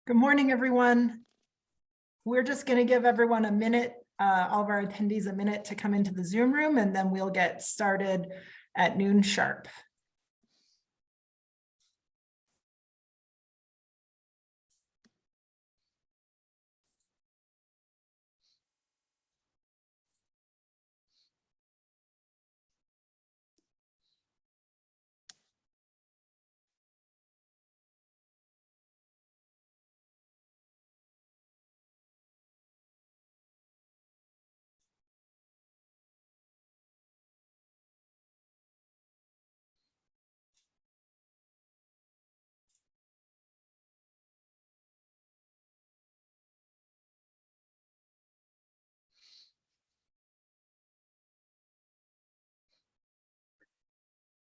Good morning, everyone. We're just going to give everyone a minute, all of our attendees a minute to come into the Zoom room, and then we'll get started at noon sharp.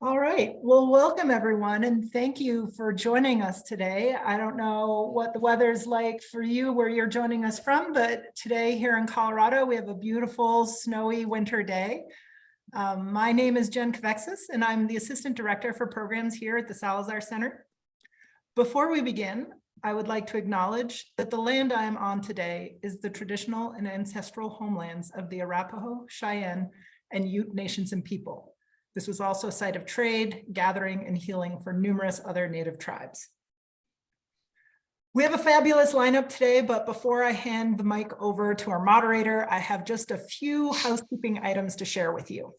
All right, well, welcome everyone, and thank you for joining us today. I don't know what the weather's like for you where you're joining us from, but today here in Colorado, we have a beautiful snowy winter day. My name is Jen Kvexis, and I'm the Assistant Director for Programs here at the Salazar Center. Before we begin, I would like to acknowledge that the land I am on today is the traditional and ancestral homelands of the Arapaho, Cheyenne, and Ute nations and people. This was also a site of trade, gathering, and healing for numerous other Native tribes. We have a fabulous lineup today, but before I hand the mic over to our moderator, I have just a few housekeeping items to share with you.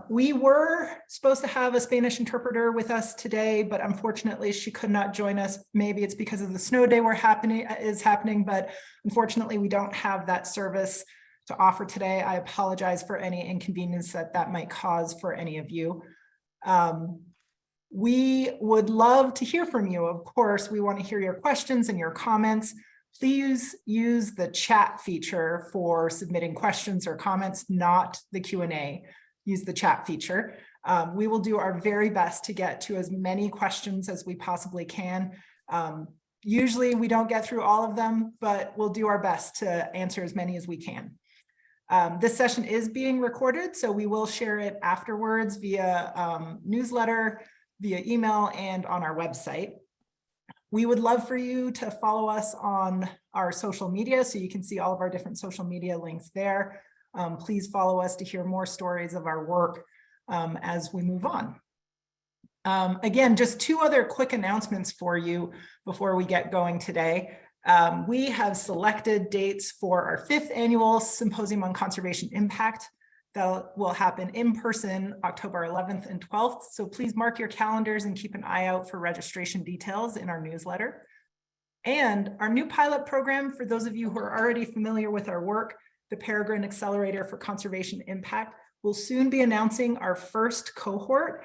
We were supposed to have a Spanish interpreter with us today, but unfortunately she could not join us. Maybe it's because of the snow day is happening, but unfortunately we don't have that service to offer today. I apologize for any inconvenience that might cause for any of you. We would love to hear from you. Of course, we want to hear your questions and your comments. Please use the chat feature for submitting questions or comments, not the Q&A. Use the chat feature. We will do our very best to get to as many questions as we possibly can. Usually we don't get through all of them, but we'll do our best to answer as many as we can. This session is being recorded, so we will share it afterwards via newsletter, via email, and on our website. We would love for you to follow us on our social media, so you can see all of our different social media links there. Please follow us to hear more stories of our work as we move on. Again, just two other quick announcements for you before we get going today. We have selected dates for our 5th annual Symposium on Conservation Impact that will happen in person October 11th and 12th. So please mark your calendars and keep an eye out for registration details in our newsletter. And our new pilot program, for those of you who are already familiar with our work, the Peregrine Accelerator for Conservation Impact, will soon be announcing our first cohort.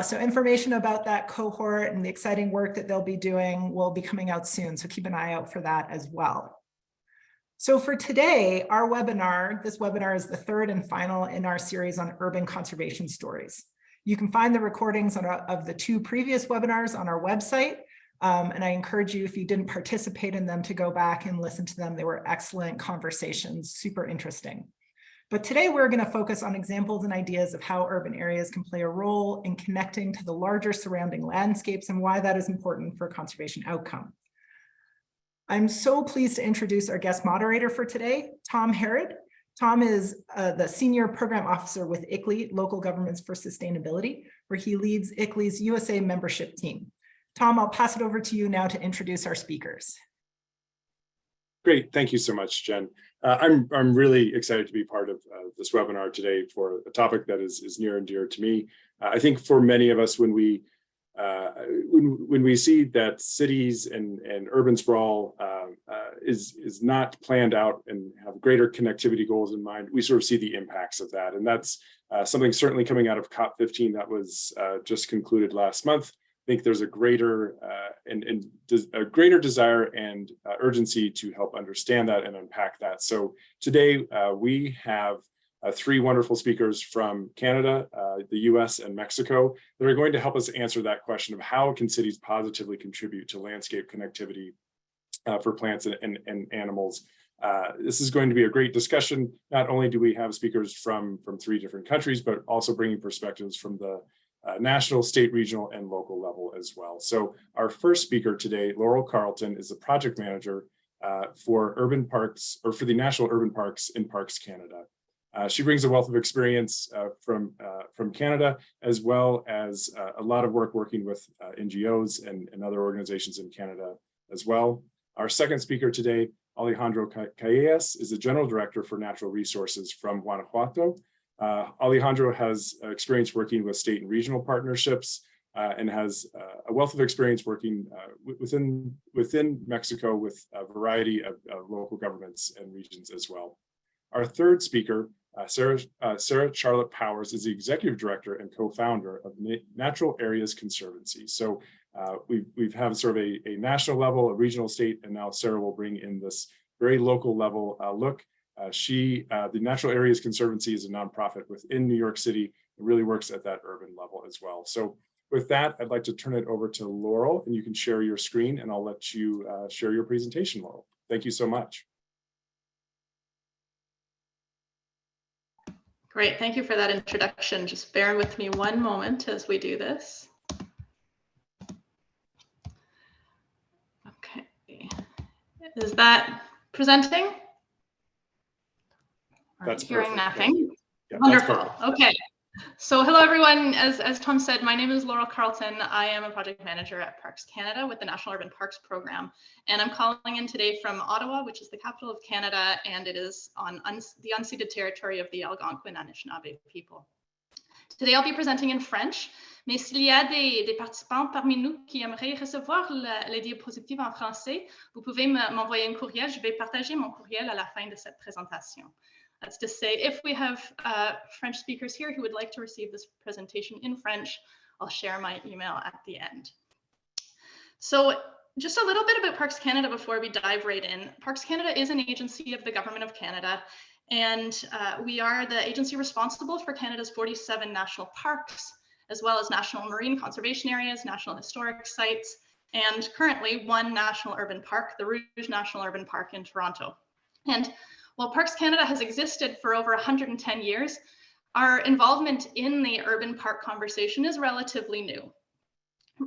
So information about that cohort and the exciting work that they'll be doing will be coming out soon. So keep an eye out for that as well. So for today, our webinar, this webinar is the 3rd and final in our series on urban conservation stories. You can find the recordings of the 2 previous webinars on our website. And I encourage you, if you didn't participate in them, to go back and listen to them. They were excellent conversations, super interesting. But today we're going to focus on examples and ideas of how urban areas can play a role in connecting to the larger surrounding landscapes and why that is important for conservation outcome. I'm so pleased to introduce our guest moderator for today, Tom Herrod. Tom is the Senior Program Officer with ICLEI, Local Governments for Sustainability, where he leads ICLEI's USA membership team. Tom, I'll pass it over to you now to introduce our speakers. Great, thank you so much, Jen. I'm really excited to be part of this webinar today for a topic that is near and dear to me. I think for many of us, when we see that cities and urban sprawl is not planned out and have greater connectivity goals in mind, we sort of see the impacts of that, and that's something certainly coming out of COP15 that was just concluded last month. I think there's a greater desire and urgency to help understand that and unpack that. So today we have 3 wonderful speakers from Canada, the US, and Mexico that are going to help us answer that question of how can cities positively contribute to landscape connectivity for plants and animals. This is going to be a great discussion. Not only do we have speakers from 3 different countries, but also bringing perspectives from the national, state, regional, and local level as well. So our first speaker today, Laurel Carlton, is the project manager for urban parks, or for the National Urban Parks in Parks Canada. She brings a wealth of experience from Canada, as well as a lot of work working with NGOs and other organizations in Canada as well. Our second speaker today, Alejandro Callejas, is the General Director for Natural Resources from Guanajuato. Alejandro has experience working with state and regional partnerships and has a wealth of experience working within Mexico with a variety of local governments and regions as well. Our third speaker, Sarah Charlop-Powers, is the Executive Director and co-founder of Natural Areas Conservancy. So we have sort of a national level, a regional, state, and now Sarah will bring in this very local level look. The Natural Areas Conservancy is a nonprofit within New York City. It really works at that urban level as well. So with that, I'd like to turn it over to Laurel, and you can share your screen, and I'll let you share your presentation, Laurel. Thank you so much. Great, thank you for that introduction. Just bear with me one moment as we do this. Okay, is that presenting? That's hearing perfect. nothing. Yeah, wonderful. Okay. So hello, everyone. As Tom said, my name is Laurel Carlton. I am a project manager at Parks Canada with the National Urban Parks Program. And I'm calling in today from Ottawa, which is the capital of Canada, and it is on the unceded territory of the Algonquin Anishinaabe people. Today, I'll be presenting in French, mais s'il y a des participants parmi nous qui aimeraient recevoir les diapositives en français, vous pouvez m'envoyer un courriel. Je vais partager mon courriel à la fin de cette présentation. That's to say, if we have French speakers here who would like to receive this presentation in French, I'll share my email at the end. So just a little bit about Parks Canada before we dive right in. Parks Canada is an agency of the Government of Canada, and we are the agency responsible for Canada's 47 national parks, as well as national marine conservation areas, national historic sites, and currently one national urban park, the Rouge National Urban Park in Toronto. And while Parks Canada has existed for over 110 years, our involvement in the urban park conversation is relatively new.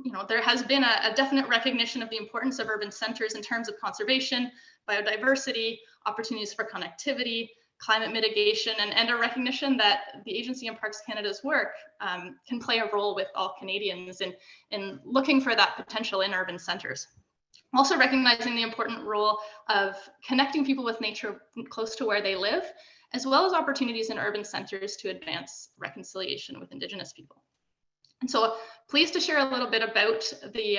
You know, there has been a definite recognition of the importance of urban centers in terms of conservation, biodiversity, opportunities for connectivity, climate mitigation, and a recognition that the agency in Parks Canada's work can play a role with all Canadians in looking for that potential in urban centers. Also recognizing the important role of connecting people with nature close to where they live, as well as opportunities in urban centers to advance reconciliation with Indigenous people. And so pleased to share a little bit about the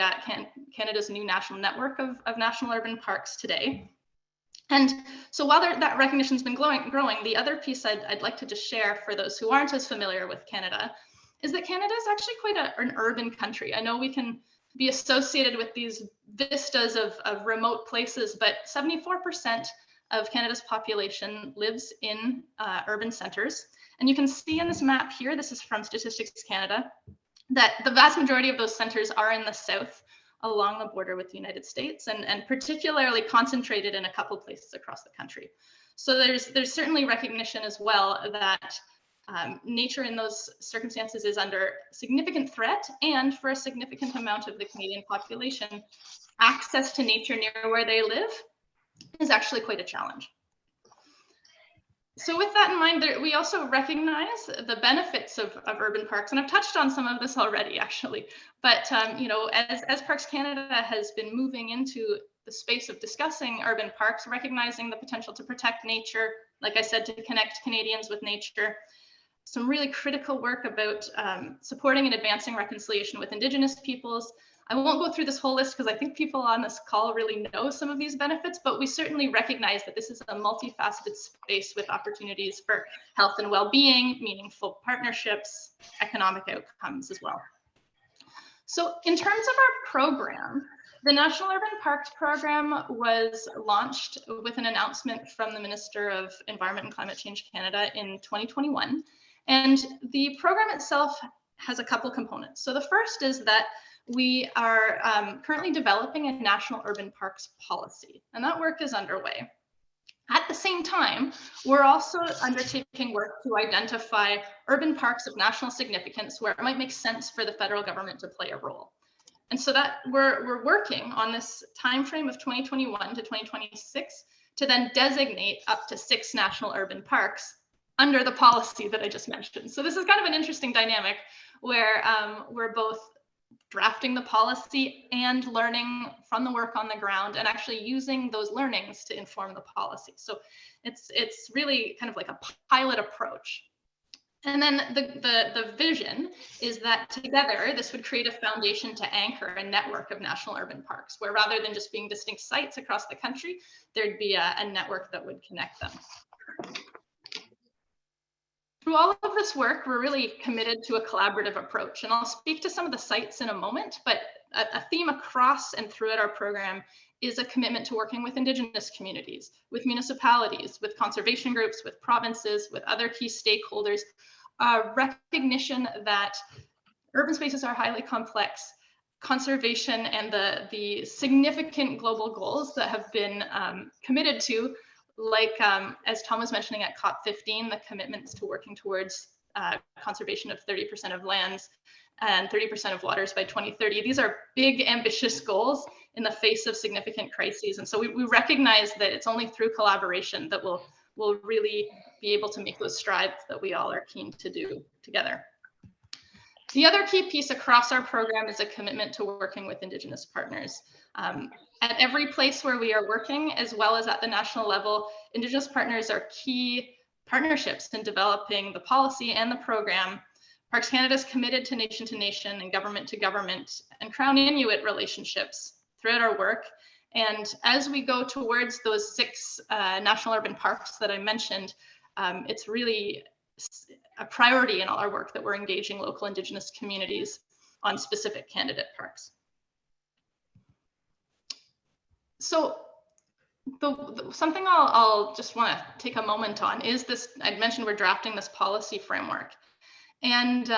Canada's new national network of national urban parks today. And so while that recognition's been growing, the other piece I'd like to just share for those who aren't as familiar with Canada is that Canada is actually quite an urban country. I know we can be associated with these vistas of remote places, but 74% of Canada's population lives in urban centers. And you can see in this map here, this is from Statistics Canada, that the vast majority of those centers are in the south along the border with the United States, and particularly concentrated in a couple places across the country. So there's certainly recognition as well that nature in those circumstances is under significant threat, and for a significant amount of the Canadian population, access to nature near where they live is actually quite a challenge. So with that in mind, we also recognize the benefits of urban parks, and I've touched on some of this already actually, but you know, as Parks Canada has been moving into the space of discussing urban parks, recognizing the potential to protect nature, like I said, to connect Canadians with nature, some really critical work about supporting and advancing reconciliation with Indigenous peoples. I won't go through this whole list because I think people on this call really know some of these benefits, but we certainly recognize that this is a multifaceted space with opportunities for health and well-being, meaningful partnerships, economic outcomes as well. So in terms of our program, the National Urban Parks Program was launched with an announcement from the Minister of Environment and Climate Change Canada in 2021. And the program itself has a couple components. So the first is that we are currently developing a national urban parks policy, and that work is underway. At the same time, we're also undertaking work to identify urban parks of national significance where it might make sense for the federal government to play a role. And so that we're working on this timeframe of 2021 to 2026 to then designate up to 6 national urban parks under the policy that I just mentioned. So this is kind of an interesting dynamic where we're both drafting the policy and learning from the work on the ground and actually using those learnings to inform the policy. So it's really kind of like a pilot approach. And then the vision is that together, this would create a foundation to anchor a network of national urban parks, where rather than just being distinct sites across the country, there'd be a network that would connect them. Through all of this work, we're really committed to a collaborative approach, and I'll speak to some of the sites in a moment, but a theme across and throughout our program is a commitment to working with Indigenous communities, with municipalities, with conservation groups, with provinces, with other key stakeholders, recognition that urban spaces are highly complex, conservation and the significant global goals that have been committed to, like as Tom was mentioning at COP15, the commitments to working towards conservation of 30% of lands and 30% of waters by 2030. These are big, ambitious goals in the face of significant crises. And so we recognize that it's only through collaboration that we'll really be able to make those strides that we all are keen to do together. The other key piece across our program is a commitment to working with Indigenous partners. At every place where we are working, as well as at the national level, Indigenous partners are key partnerships in developing the policy and the program. Parks Canada is committed to nation and government and Crown Inuit relationships throughout our work. And as we go towards those 6 national urban parks that I mentioned, it's really a priority in all our work that we're engaging local Indigenous communities on specific candidate parks. So something I'll just want to take a moment on is this. I'd mentioned we're drafting this policy framework, and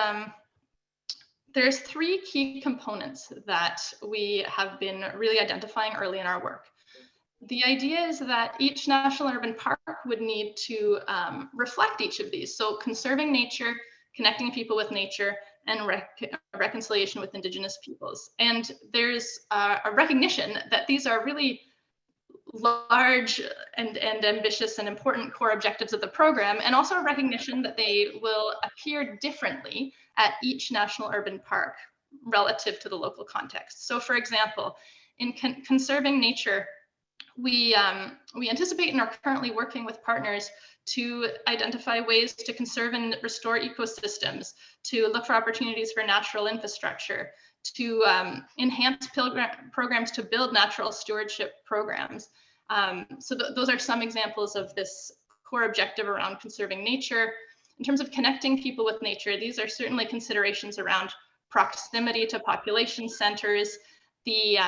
there's 3 key components that we have been really identifying early in our work. The idea is that each national urban park would need to reflect each of these. So conserving nature, connecting people with nature, and reconciliation with Indigenous peoples. And there's a recognition that these are really large and ambitious and important core objectives of the program, and also a recognition that they will appear differently at each national urban park relative to the local context. So for example, in conserving nature, we anticipate and are currently working with partners to identify ways to conserve and restore ecosystems, to look for opportunities for natural infrastructure, to enhance programs to build natural stewardship programs. So those are some examples of this core objective around conserving nature. In terms of connecting people with nature, these are certainly considerations around proximity to population centers, the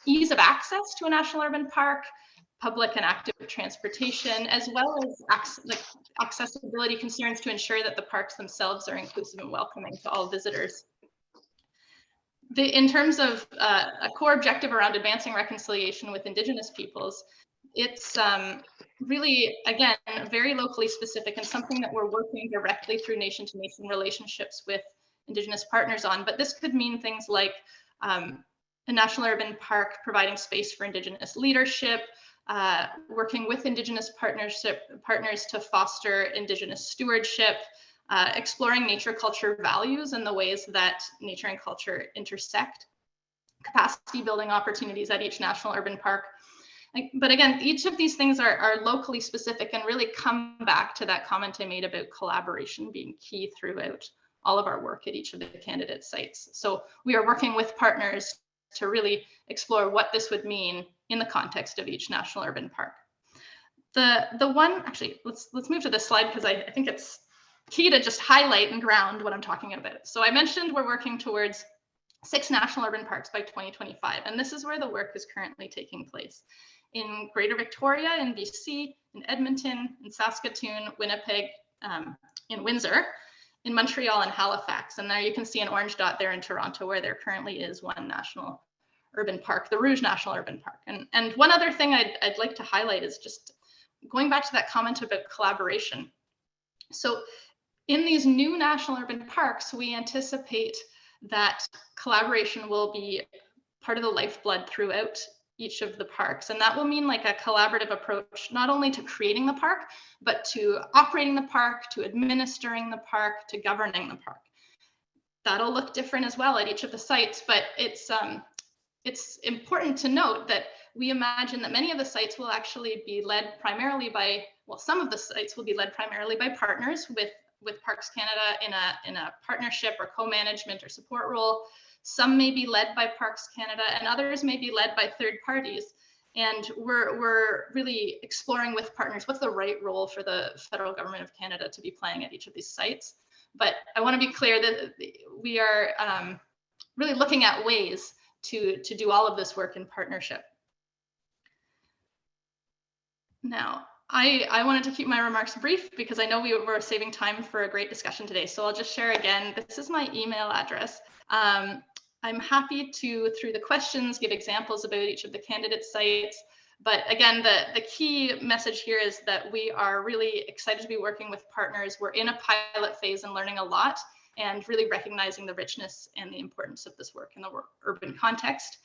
ease of access to a national urban park, public and active transportation, as well as accessibility concerns to ensure that the parks themselves are inclusive and welcoming to all visitors. In terms of a core objective around advancing reconciliation with Indigenous peoples, it's really, again, very locally specific and something that we're working directly through nation-to-nation relationships with Indigenous partners on. But this could mean things like a national urban park providing space for Indigenous leadership, working with Indigenous partners to foster Indigenous stewardship, exploring nature-culture values and the ways that nature and culture intersect, capacity building opportunities at each national urban park. But again, each of these things are locally specific and really come back to that comment I made about collaboration being key throughout all of our work at each of the candidate sites. So we are working with partners to really explore what this would mean in the context of each national urban park. The one, actually, let's move to this slide because I think it's key to just highlight and ground what I'm talking about. So I mentioned we're working towards 6 national urban parks by 2025, and this is where the work is currently taking place. In Greater Victoria, in BC, in Edmonton, in Saskatoon, Winnipeg, in Windsor, in Montreal and Halifax. And there you can see an orange dot there in Toronto where there currently is one national urban park, the Rouge National Urban Park. And one other thing I'd like to highlight is just going back to that comment about collaboration. So in these new national urban parks, we anticipate that collaboration will be part of the lifeblood throughout each of the parks. And that will mean like a collaborative approach, not only to creating the park, but to operating the park, to administering the park, to governing the park. That'll look different as well at each of the sites, but it's important to note that we imagine that many of the sites will actually be led primarily by, well, some of the sites will be led primarily by partners with Parks Canada in a partnership or co-management or support role. Some may be led by Parks Canada and others may be led by third parties. And we're really exploring with partners what's the right role for the federal government of Canada to be playing at each of these sites. But I want to be clear that we are really looking at ways to do all of this work in partnership. Now, I wanted to keep my remarks brief because I know we were saving time for a great discussion today. So I'll just share again, this is my email address. I'm happy to, through the questions, give examples about each of the candidate sites. But again, the key message here is that we are really excited to be working with partners. We're in a pilot phase and learning a lot and really recognizing the richness and the importance of this work in the urban context.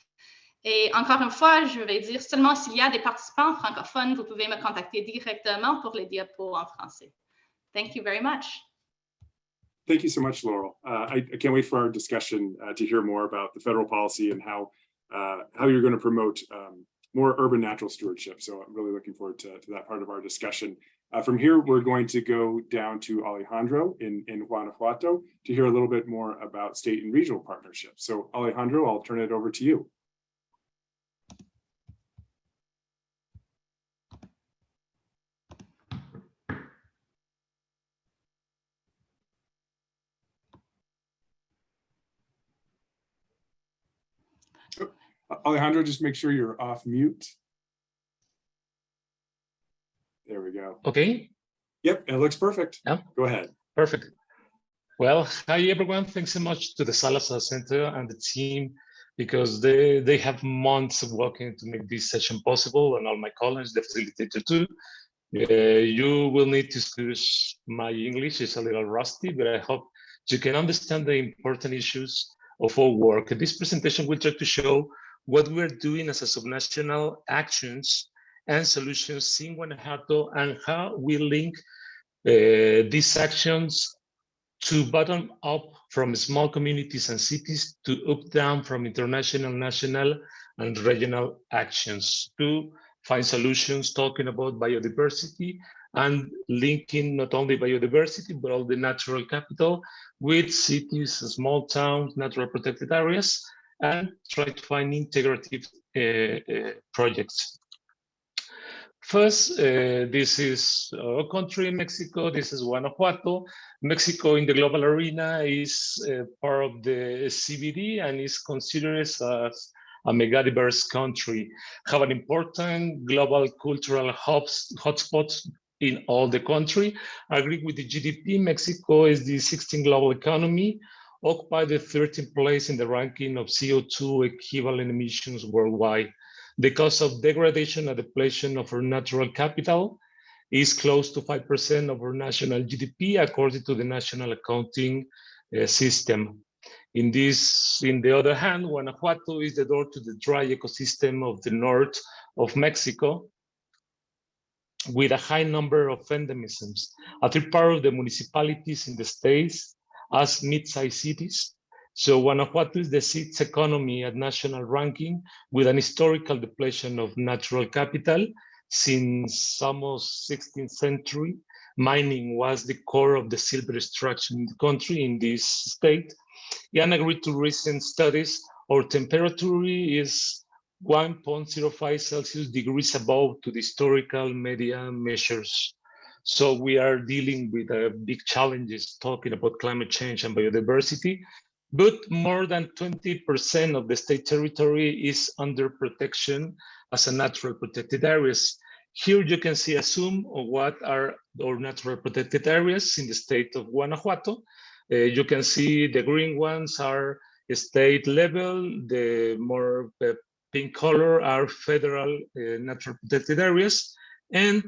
Et encore une fois, je vais dire seulement s'il y a des participants francophones, vous pouvez me contacter directement pour les diapos en français. Thank you very much. Thank you so much, Laurel. I can't wait for our discussion to hear more about the federal policy and how you're going to promote more urban natural stewardship. So I'm really looking forward to that part of our discussion. From here, we're going to go down to Alejandro in Guanajuato to hear a little bit more about state and regional partnerships. So Alejandro, I'll turn it over to you. Alejandro, just make sure you're off mute. There we go. Okay. Yep, it looks perfect. Yeah. Go ahead. Perfect. Well, hi everyone. Thanks so much to the Salazar Center and the team because they have months of working to make this session possible, and all my colleagues, the facilitator too. You will need to excuse my English, it's a little rusty, but I hope you can understand the important issues of our work. This presentation will try to show what we're doing as a subnational actions and solutions in Guanajuato and how we link these actions to bottom up from small communities and cities to up down from international, national, and regional actions to find solutions talking about biodiversity and linking not only biodiversity, but all the natural capital with cities, small towns, natural protected areas, and try to find integrative projects. First, this is our country, Mexico. This is Guanajuato. Mexico in the global arena is part of the CBD and is considered as a mega-diverse country. Have an important global cultural hotspots in all the country. I agree with the GDP. Mexico is the 16th global economy, occupy the 13th place in the ranking of CO2 equivalent emissions worldwide. The cost of degradation and depletion of our natural capital is close to 5% of our national GDP, according to the National Accounting System. In the other hand, Guanajuato is the door to the dry ecosystem of the north of Mexico, with a high number of endemisms. A third part of the municipalities in the states as mid-sized cities. So Guanajuato is the sixth economy at national ranking with an historical depletion of natural capital since almost 16th century. Mining was the core of the silver extraction in the country in this state. And agreed to recent studies, our temperature is 1.05 Celsius degrees above to the historical media measures. So we are dealing with big challenges talking about climate change and biodiversity. But more than 20% of the state territory is under protection as a natural protected areas. Here you can see a zoom of what are our natural protected areas in the state of Guanajuato. You can see the green ones are state level, the more pink color are federal natural protected areas, and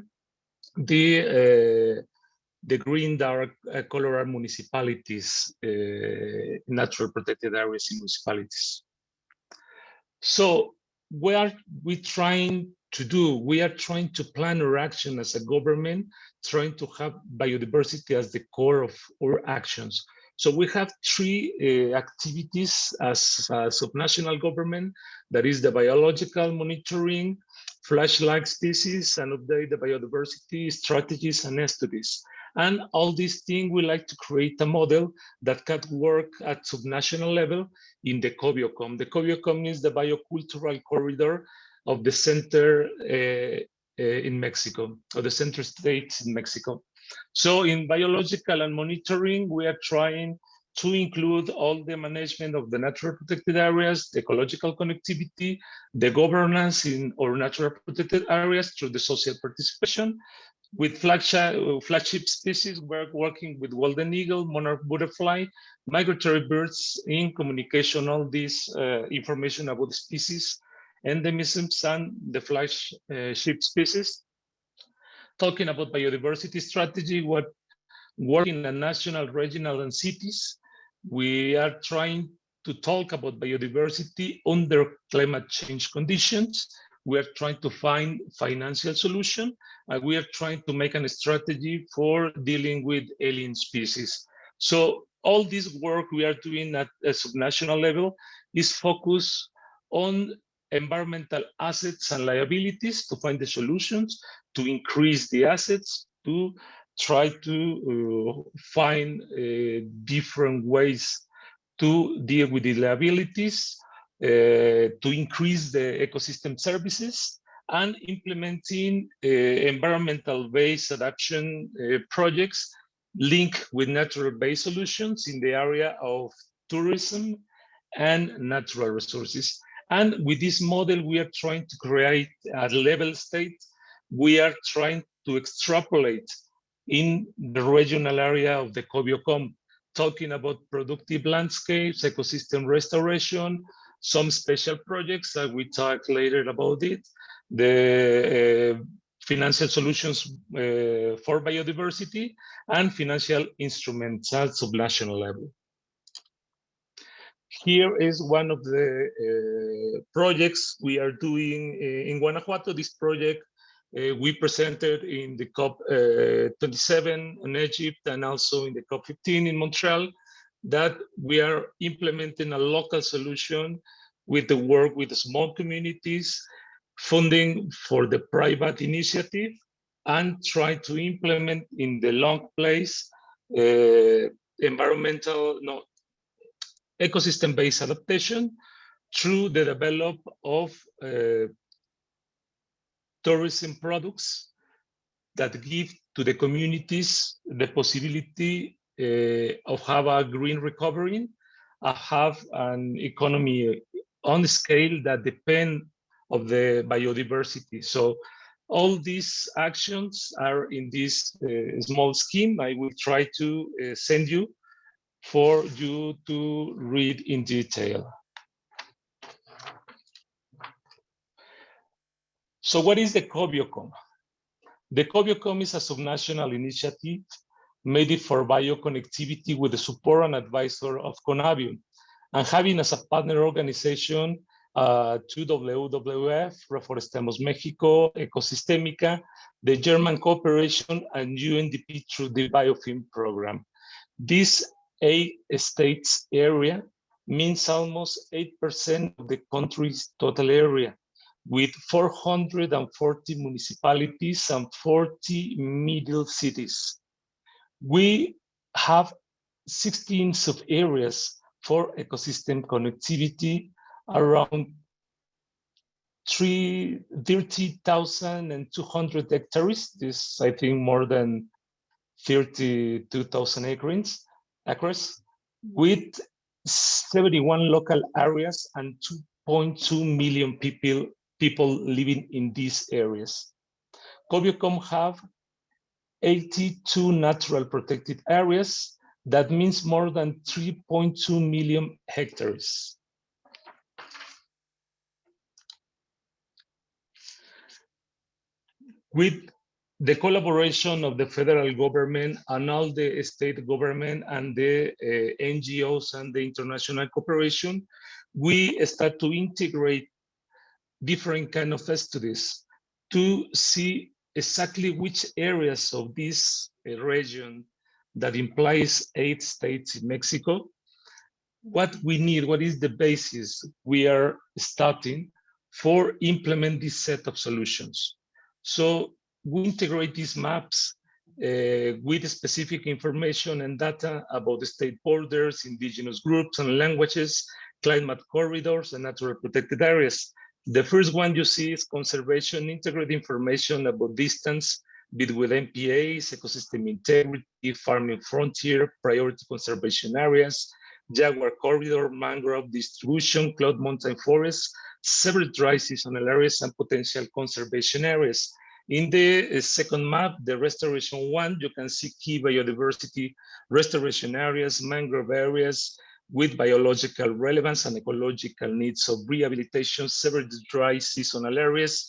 the green dark color are municipalities, natural protected areas in municipalities. So what are we trying to do? We are trying to plan our action as a government, trying to have biodiversity as the core of our actions. So we have three activities as a subnational government. That is the biological monitoring, flashlight species, and update the biodiversity strategies and studies. And all these things, we like to create a model that can work at subnational level in the COBIOCOM. The COBIOCOM is the biocultural corridor of the center in Mexico, or the center states in Mexico. So in biological and monitoring, we are trying to include all the management of the natural protected areas, the ecological connectivity, the governance in our natural protected areas through the social participation. With flagship species, we're working with golden eagle, monarch butterfly, migratory birds in communication, all this information about the species, endemisms, and the flagship species. Talking about biodiversity strategy, what working at national, regional, and cities, we are trying to talk about biodiversity under climate change conditions. We are trying to find financial solution, and we are trying to make a strategy for dealing with alien species. So all this work we are doing at a subnational level is focused on environmental assets and liabilities to find the solutions, to increase the assets, to try to find different ways to deal with the liabilities, to increase the ecosystem services, and implementing environmental-based adaptation projects linked with natural-based solutions in the area of tourism and natural resources. And with this model, we are trying to create a level state. We are trying to extrapolate in the regional area of the COBIOCOM, talking about productive landscapes, ecosystem restoration, some special projects that we talk later about it, the financial solutions for biodiversity, and financial instruments at subnational level. Here is one of the projects we are doing in Guanajuato. This project we presented in the COP27 in Egypt and also in the COP15 in Montreal, that we are implementing a local solution with the work with the small communities, funding for the private initiative, and try to implement in the long place ecosystem-based adaptation through the development of tourism products that give to the communities the possibility of have a green recovery, have an economy on scale that depend of the biodiversity. So all these actions are in this small scheme. I will try to send you for you to read in detail. So what is the COBIOCOM? The COBIOCOM is a subnational initiative made for bioconnectivity with the support and advisor of CONABIO, and having as a partner organization to WWF, Reforestemos Mexico, Ecosistémica, the German Cooperation, and UNDP through the Biofilm program. This 8 states area means almost 8% of the country's total area, with 440 municipalities and 40 middle cities. We have 16 sub-areas for ecosystem connectivity, around 30,200 hectares. This, I think, more than 32,000 acres, with 71 local areas and 2.2 million people living in these areas. COBIOCOM have 82 natural protected areas. That means more than 3.2 million hectares. With the collaboration of the federal government and all the state government and the NGOs and the international cooperation, we start to integrate different kind of studies to see exactly which areas of this region that implies 8 states in Mexico, what we need, what is the basis we are starting for implement this set of solutions. So we integrate these maps with specific information and data about the state borders, indigenous groups and languages, climate corridors, and natural protected areas. The first one you see is conservation, integrated information about distance between MPAs, ecosystem integrity, farming frontier, priority conservation areas, jaguar corridor, mangrove distribution, cloud mountain forests, several dry seasonal areas, and potential conservation areas. In the second map, the restoration one, you can see key biodiversity restoration areas, mangrove areas with biological relevance and ecological needs of rehabilitation, several dry seasonal areas,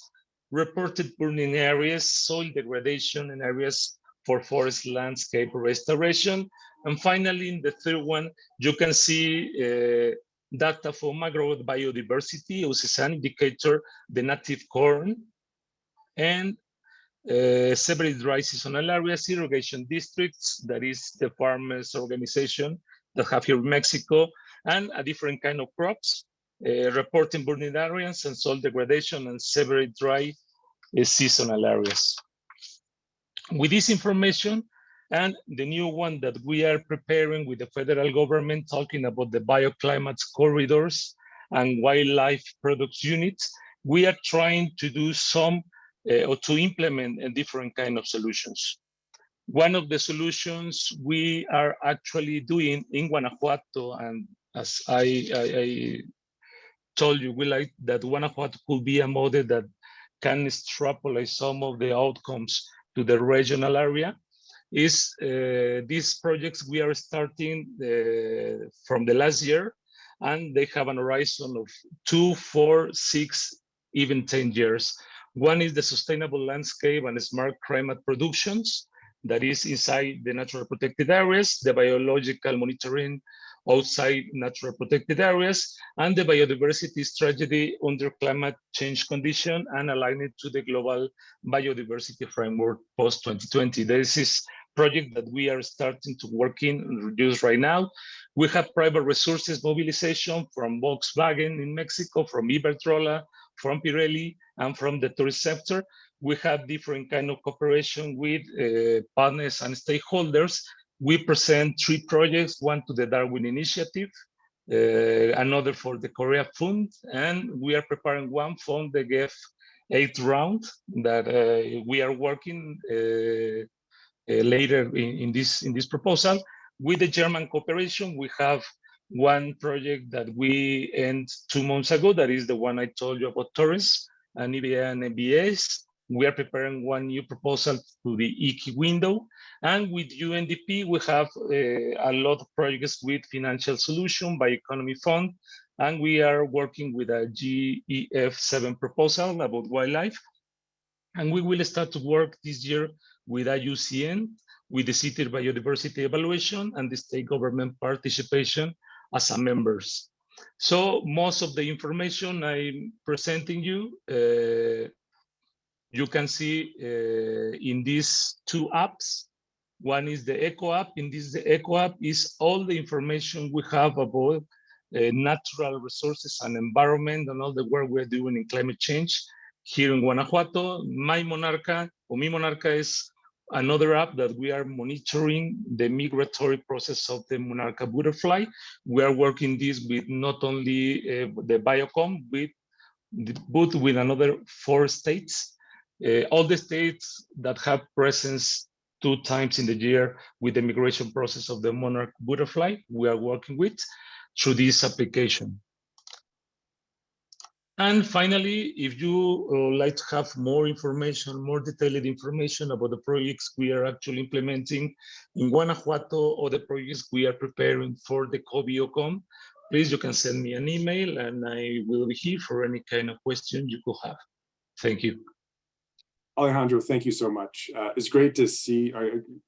reported burning areas, soil degradation, and areas for forest landscape restoration. And finally, in the third one, you can see data for mangrove biodiversity, which is an indicator, the native corn, and several dry seasonal areas, irrigation districts, that is the farmers organization that have here in Mexico, and a different kind of crops, reporting burning areas and soil degradation, and several dry seasonal areas. With this information and the new one that we are preparing with the federal government, talking about the bioclimates corridors and wildlife products units, we are trying to do some or to implement a different kind of solutions. One of the solutions we are actually doing in Guanajuato, and as I told you, we like that Guanajuato could be a model that can extrapolate some of the outcomes to the regional area, is these projects we are starting from the last year, and they have an horizon of 2, 4, 6, even 10 years. One is the sustainable landscape and smart climate productions, that is inside the natural protected areas, the biological monitoring outside natural protected areas, and the biodiversity strategy under climate change condition and align it to the global biodiversity framework post-2020. This is project that we are starting to work in and reduce right now. We have private resources mobilization from Volkswagen in Mexico, from Iberdrola, from Pirelli, and from the tourist sector. We have different kind of cooperation with partners and stakeholders. We present 3 projects, one to the Darwin Initiative, another for the Korea Fund, and we are preparing one for the GEF 8th round that we are working later in this proposal. With the German cooperation, we have one project that we end 2 months ago, that is the one I told you about tourists and EBA and MBAs. We are preparing one new proposal to the EKI window. And with UNDP, we have a lot of projects with financial solution by Economy Fund. And we are working with a GEF7 proposal about wildlife. And we will start to work this year with IUCN, with the city biodiversity evaluation and the state government participation as a members. So most of the information I'm presenting you, you can see in these 2 apps. One is the Eco app. In this, the Eco app is all the information we have about natural resources and environment and all the work we're doing in climate change here in Guanajuato. Mi Monarca is another app that we are monitoring the migratory process of the monarca butterfly. We are working this with not only the Biocom, but with another 4 states. All the states that have presence 2 times in the year with the migration process of the monarch butterfly, we are working with through this application. And finally, if you like to have more information, more detailed information about the projects we are actually implementing in Guanajuato or the projects we are preparing for the COBIOCOM, please, you can send me an email and I will be here for any kind of question you could have. Thank you. Alejandro, thank you so much. It's great to see,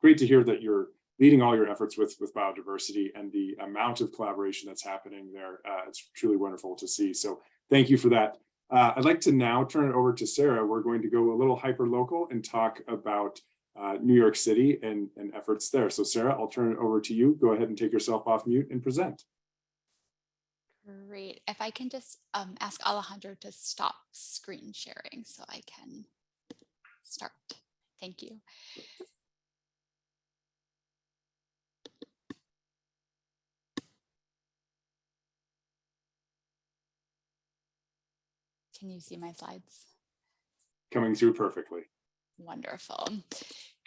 great to hear that you're leading all your efforts with biodiversity and the amount of collaboration that's happening there. It's truly wonderful to see. So thank you for that. I'd like to now turn it over to Sarah. We're going to go a little hyper local and talk about New York City and efforts there. So Sarah, I'll turn it over to you. Go ahead and take yourself off mute and present. Great. If I can just ask Alejandro to stop screen sharing so I can start. Thank you. Can you see my slides? Coming through perfectly. Wonderful.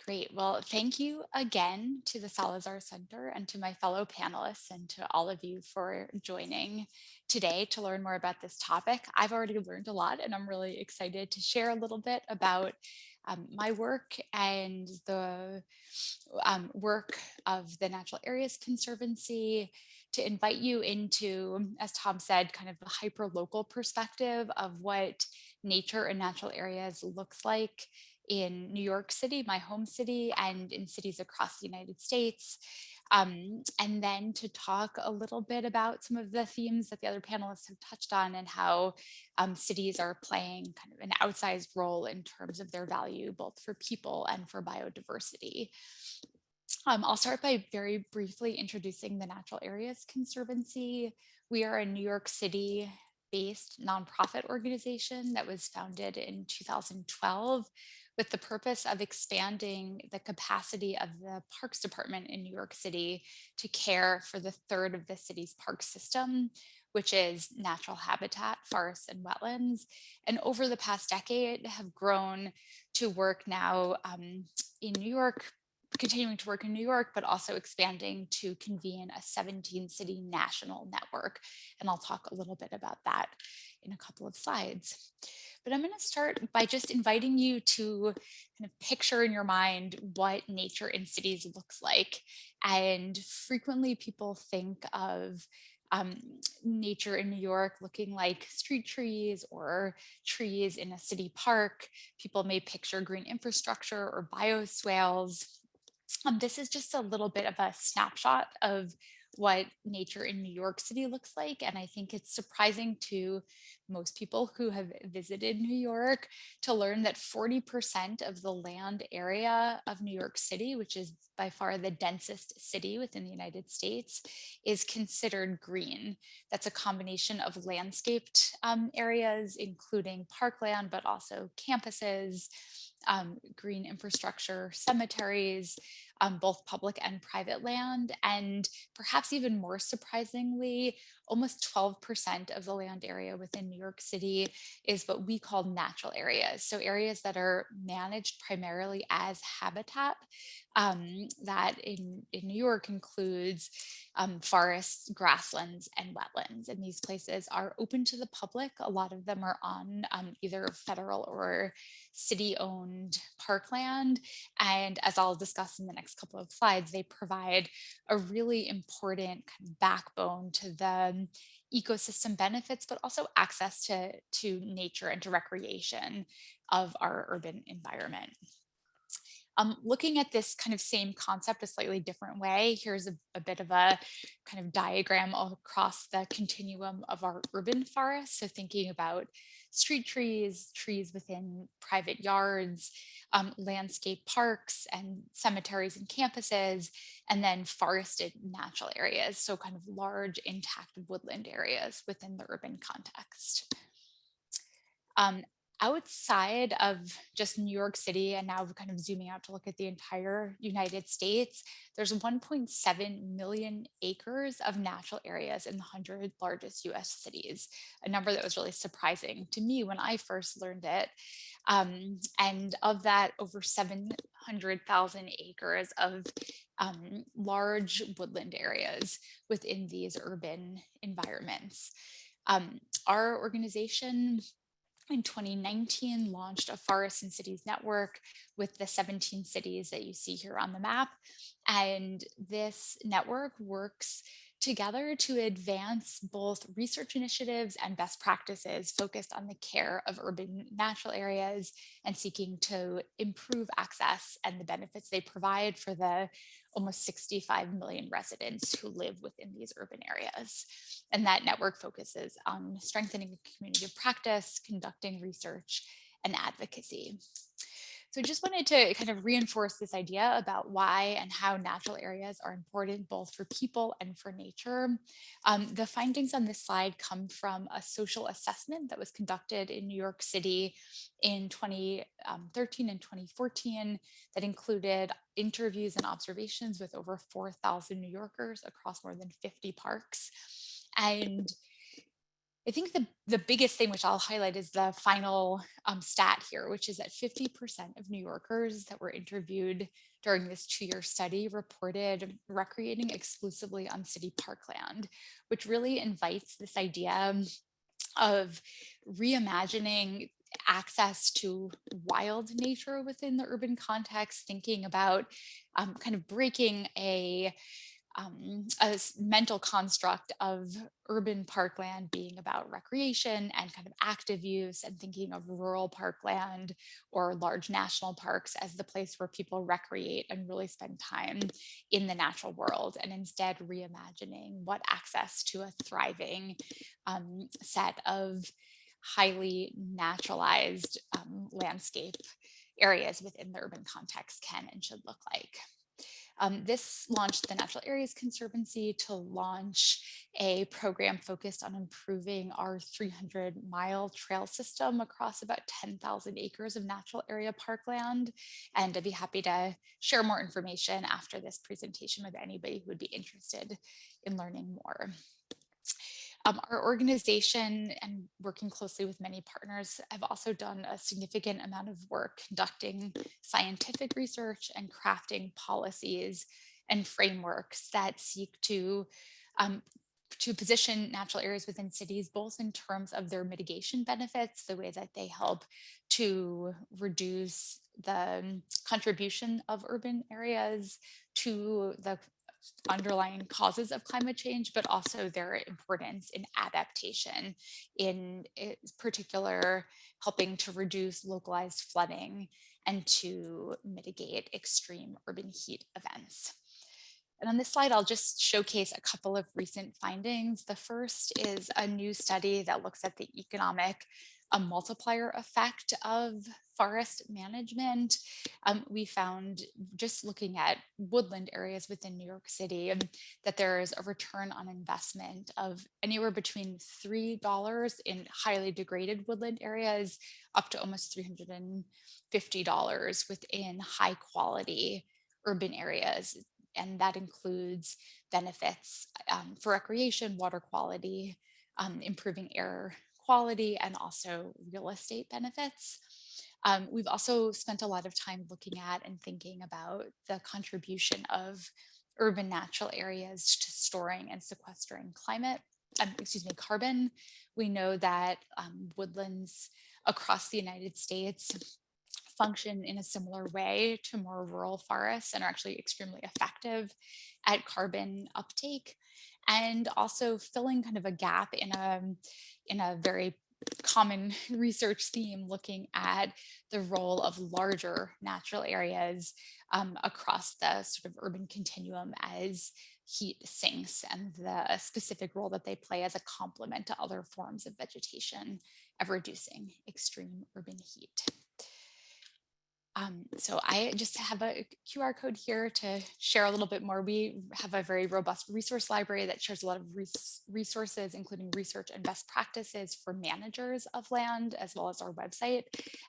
Great. Well, thank you again to the Salazar Center and to my fellow panelists and to all of you for joining today to learn more about this topic. I've already learned a lot and I'm really excited to share a little bit about my work and the work of the Natural Areas Conservancy, to invite you into, as Tom said, kind of the hyper-local perspective of what nature and natural areas looks like in New York City, my home city, and in cities across the United States. And then to talk a little bit about some of the themes that the other panelists have touched on and how cities are playing kind of an outsized role in terms of their value, both for people and for biodiversity. I'll start by very briefly introducing the Natural Areas Conservancy. We are a New York City based nonprofit organization that was founded in 2012 with the purpose of expanding the capacity of the Parks Department in New York City to care for the third of the city's park system, which is natural habitat, forests, and wetlands. And over the past decade have grown to work now in New York, continuing to work in New York, but also expanding to convene a 17-city national network. And I'll talk a little bit about that in a couple of slides. But I'm going to start by just inviting you to kind of picture in your mind what nature in cities looks like. And frequently people think of nature in New York looking like street trees or trees in a city park. People may picture green infrastructure or bioswales. This is just a little bit of a snapshot of what nature in New York City looks like. And I think it's surprising to most people who have visited New York to learn that 40% of the land area of New York City, which is by far the densest city within the United States, is considered green. That's a combination of landscaped areas, including parkland, but also campuses, green infrastructure, cemeteries, both public and private land. And perhaps even more surprisingly, almost 12% of the land area within New York City is what we call natural areas. So areas that are managed primarily as habitat, that in New York includes forests, grasslands, and wetlands. And these places are open to the public. A lot of them are on either federal or city-owned parkland. And as I'll discuss in the next couple of slides, they provide a really important kind of backbone to the ecosystem benefits, but also access to nature and to recreation of our urban environment. Looking at this kind of same concept a slightly different way, here's a bit of a kind of diagram across the continuum of our urban forests. So thinking about street trees, trees within private yards, landscape parks and cemeteries and campuses, and then forested natural areas. So kind of large intact woodland areas within the urban context. Outside of just New York City, and now kind of zooming out to look at the entire United States, there's 1.7 million acres of natural areas in the 100 largest US cities, a number that was really surprising to me when I first learned it. And of that, over 700,000 acres of large woodland areas within these urban environments. Our organization in 2019 launched a Forests and Cities network with the 17 cities that you see here on the map. And this network works together to advance both research initiatives and best practices focused on the care of urban natural areas and seeking to improve access and the benefits they provide for the almost 65 million residents who live within these urban areas. And that network focuses on strengthening the community of practice, conducting research, and advocacy. So I just wanted to kind of reinforce this idea about why and how natural areas are important both for people and for nature. The findings on this slide come from a social assessment that was conducted in New York City in 2013 and 2014 that included interviews and observations with over 4,000 New Yorkers across more than 50 parks. And I think the biggest thing which I'll highlight is the final stat here, which is that 50% of New Yorkers that were interviewed during this 2-year study reported recreating exclusively on city parkland, which really invites this idea of reimagining access to wild nature within the urban context, thinking about kind of breaking a mental construct of urban parkland being about recreation and kind of active use, and thinking of rural parkland or large national parks as the place where people recreate and really spend time in the natural world, and instead reimagining what access to a thriving set of highly naturalized landscape areas within the urban context can and should look like. This launched the Natural Areas Conservancy to launch a program focused on improving our 300-mile trail system across about 10,000 acres of natural area parkland. And I'd be happy to share more information after this presentation with anybody who would be interested in learning more. Our organization, and working closely with many partners, have also done a significant amount of work conducting scientific research and crafting policies and frameworks that seek to position natural areas within cities, both in terms of their mitigation benefits, the way that they help to reduce the contribution of urban areas to the underlying causes of climate change, but also their importance in adaptation, in particular helping to reduce localized flooding and to mitigate extreme urban heat events. And on this slide, I'll just showcase a couple of recent findings. The first is a new study that looks at the economic multiplier effect of forest management. We found, just looking at woodland areas within New York City, that there is a return on investment of anywhere between $3 in highly degraded woodland areas up to almost $350 within high quality urban areas. And that includes benefits for recreation, water quality, improving air quality, and also real estate benefits. We've also spent a lot of time looking at and thinking about the contribution of urban natural areas to storing and sequestering carbon. We know that woodlands across the United States function in a similar way to more rural forests and are actually extremely effective at carbon uptake, and also filling kind of a gap in a very common research theme, looking at the role of larger natural areas across the sort of urban continuum as heat sinks, and the specific role that they play as a complement to other forms of vegetation of reducing extreme urban heat. So I just have a QR code here to share a little bit more. We have a very robust resource library that shares a lot of resources, including research and best practices for managers of land, as well as our website.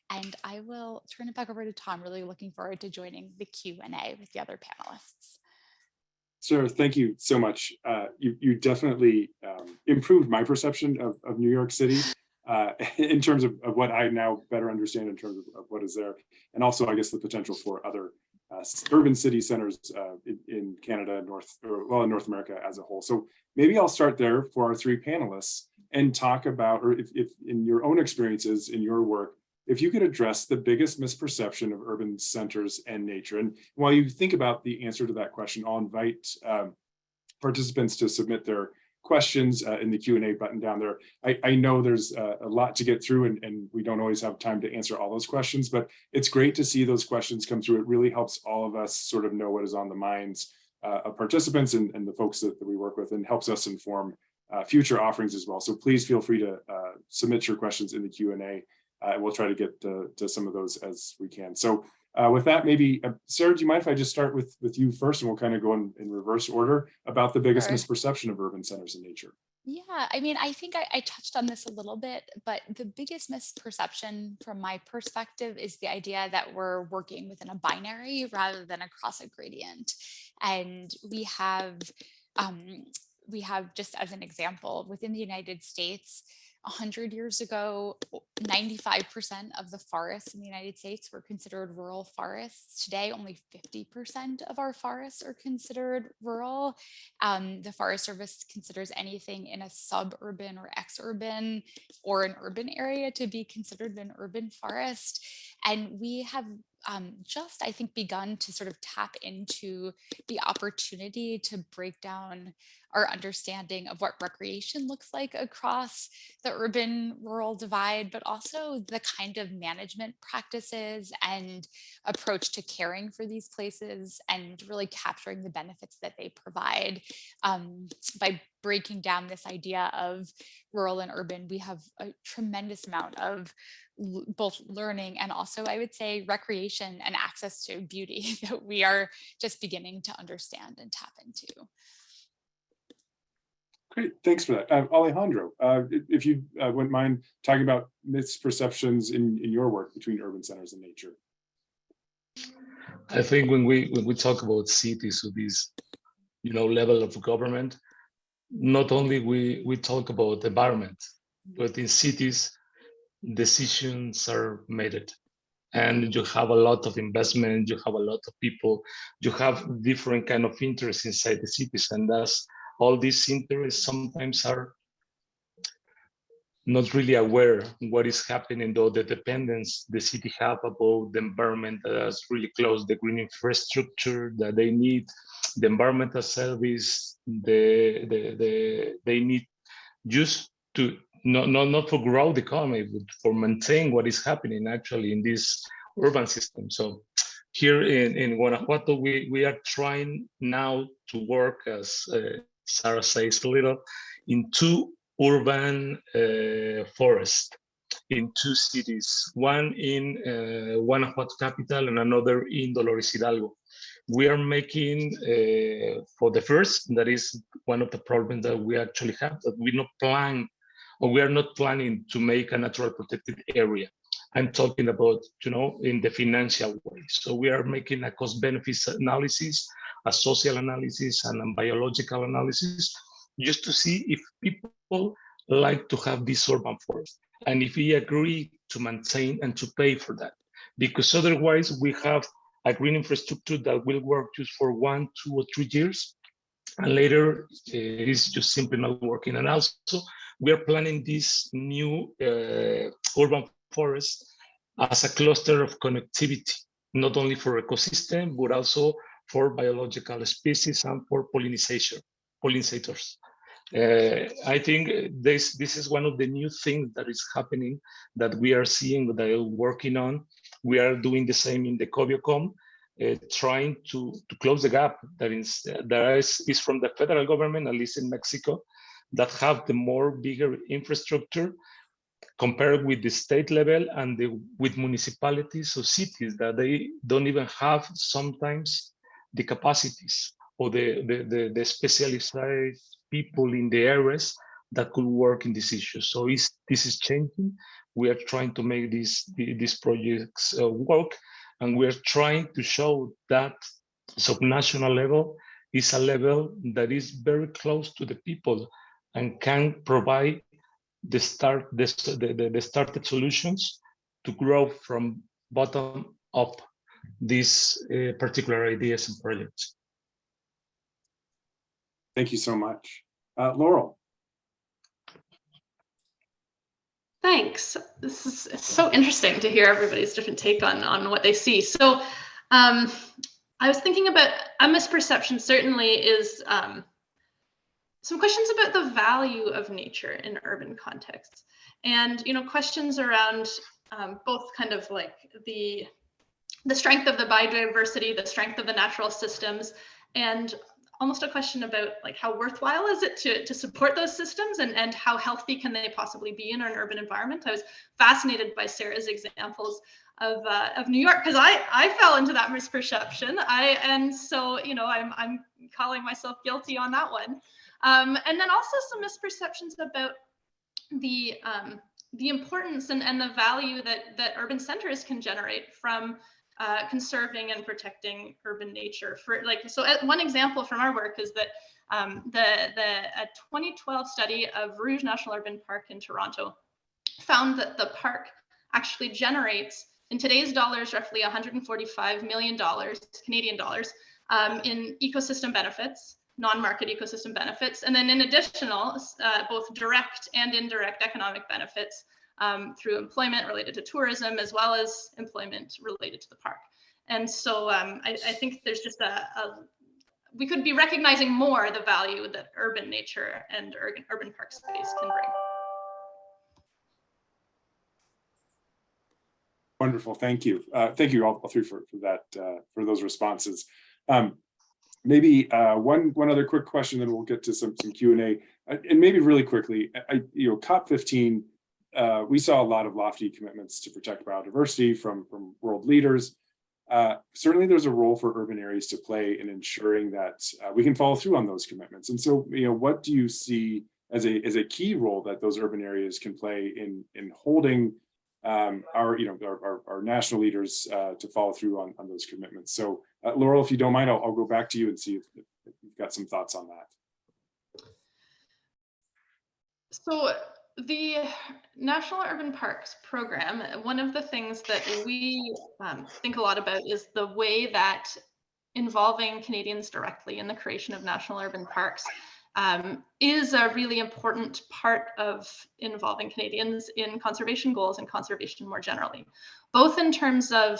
And I will turn it back over to Tom. Really looking forward to joining the Q&A with the other panelists. Sarah, thank you so much. You definitely improved my perception of New York City. In terms of what I now better understand in terms of what is there, and also I guess the potential for other urban city centers in Canada, in North America as a whole. So maybe I'll start there for our three panelists and talk about, or if in your own experiences in your work, if you could address the biggest misperception of urban centers and nature. And while you think about the answer to that question, I'll invite participants to submit their questions in the Q&A button down there. I know there's a lot to get through, and we don't always have time to answer all those questions, but it's great to see those questions come through. It really helps all of us sort of know what is on the minds of participants and the folks that we work with, and helps us inform future offerings as well. So please feel free to submit your questions in the Q&A, and we'll try to get to some of those as we can. So with that, maybe, Sarah, do you mind if I just start with you first, and we'll kind of go in reverse order about the biggest misperception of urban centers in nature? Yeah, I mean, I think I touched on this a little bit, but the biggest misperception from my perspective is the idea that we're working within a binary rather than across a gradient. And we have just as an example, within the United States, 100 years ago, 95% of the forests in the United States were considered rural forests. Today, only 50% of our forests are considered rural. The Forest Service considers anything in a suburban or exurban or an urban area to be considered an urban forest. And we have just, I think, begun to sort of tap into the opportunity to break down our understanding of what recreation looks like across the urban rural divide, but also the kind of management practices and approach to caring for these places and really capturing the benefits that they provide. By breaking down this idea of rural and urban, we have a tremendous amount of both learning and also, I would say, recreation and access to beauty that we are just beginning to understand and tap into. Great, thanks for that. Alejandro, if you wouldn't mind talking about misperceptions in your work between urban centers and nature. I think when we talk about cities with this, level of government, not only we talk about the environment, but in cities, decisions are made, and you have a lot of investment, you have a lot of people, you have different kind of interests inside the cities, and thus all these interests sometimes are not really aware what is happening, though the dependence the city have about the environment that's really close, the green infrastructure that they need, the environmental service, they need just to not for grow the economy, but for maintain what is happening actually in this urban system. So here in Guanajuato, we are trying now to work, as Sarah says a little, in two urban forests in two cities, one in Guanajuato capital and another in Dolores Hidalgo. We are making, for the first, that is one of the problems that we actually have, that we are not planning to make a natural protected area. I'm talking about, in the financial way. So we are making a cost benefits analysis, a social analysis, and a biological analysis, just to see if people like to have this urban forest, and if we agree to maintain and to pay for that. Because otherwise we have a green infrastructure that will work just for 1, 2, or 3 years, and later it's just simply not working. And also we are planning this new urban forest as a cluster of connectivity, not only for ecosystem, but also for biological species and for pollinators. I think this is one of the new things that is happening, that we are seeing, that we're working on. We are doing the same in the COBIOCOM, trying to close the gap that is from the federal government, at least in Mexico, that have the more bigger infrastructure compared with the state level and with municipalities or cities that they don't even have sometimes the capacities or the specialized people in the areas that could work in this issue. So this is changing. We are trying to make these projects work, and we are trying to show that subnational level is a level that is very close to the people and can provide the started solutions to grow from bottom up these particular ideas and projects. Thank you so much. Laurel. Thanks. This is so interesting to hear everybody's different take on what they see. So I was thinking about a misperception certainly is some questions about the value of nature in urban contexts, and questions around both kind of like the strength of the biodiversity, the strength of the natural systems, and almost a question about like how worthwhile is it to support those systems, and how healthy can they possibly be in an urban environment. I was fascinated by Sarah's examples of New York, because I fell into that misperception. And so I'm calling myself guilty on that one. And then also some misperceptions about the importance and the value that urban centers can generate from conserving and protecting urban nature. One example from our work is that a 2012 study of Rouge National Urban Park in Toronto found that the park actually generates, in today's dollars, roughly $145 million Canadian dollars in ecosystem benefits, non-market ecosystem benefits, and then in additional, both direct and indirect economic benefits through employment related to tourism, as well as employment related to the park. And so I think there's just we could be recognizing more the value that urban nature and urban park space can bring. Wonderful, thank you. Thank you all three for that, for those responses. Maybe one other quick question, then we'll get to some Q&A. And maybe really quickly, COP15, we saw a lot of lofty commitments to protect biodiversity from world leaders. Certainly there's a role for urban areas to play in ensuring that we can follow through on those commitments. And so, what do you see as a key role that those urban areas can play in holding our national leaders to follow through on those commitments? So Laurel, if you don't mind, I'll go back to you and see if you've got some thoughts on that. So the National Urban Parks program, one of the things that we think a lot about is the way that involving Canadians directly in the creation of national urban parks is a really important part of involving Canadians in conservation goals and conservation more generally, both in terms of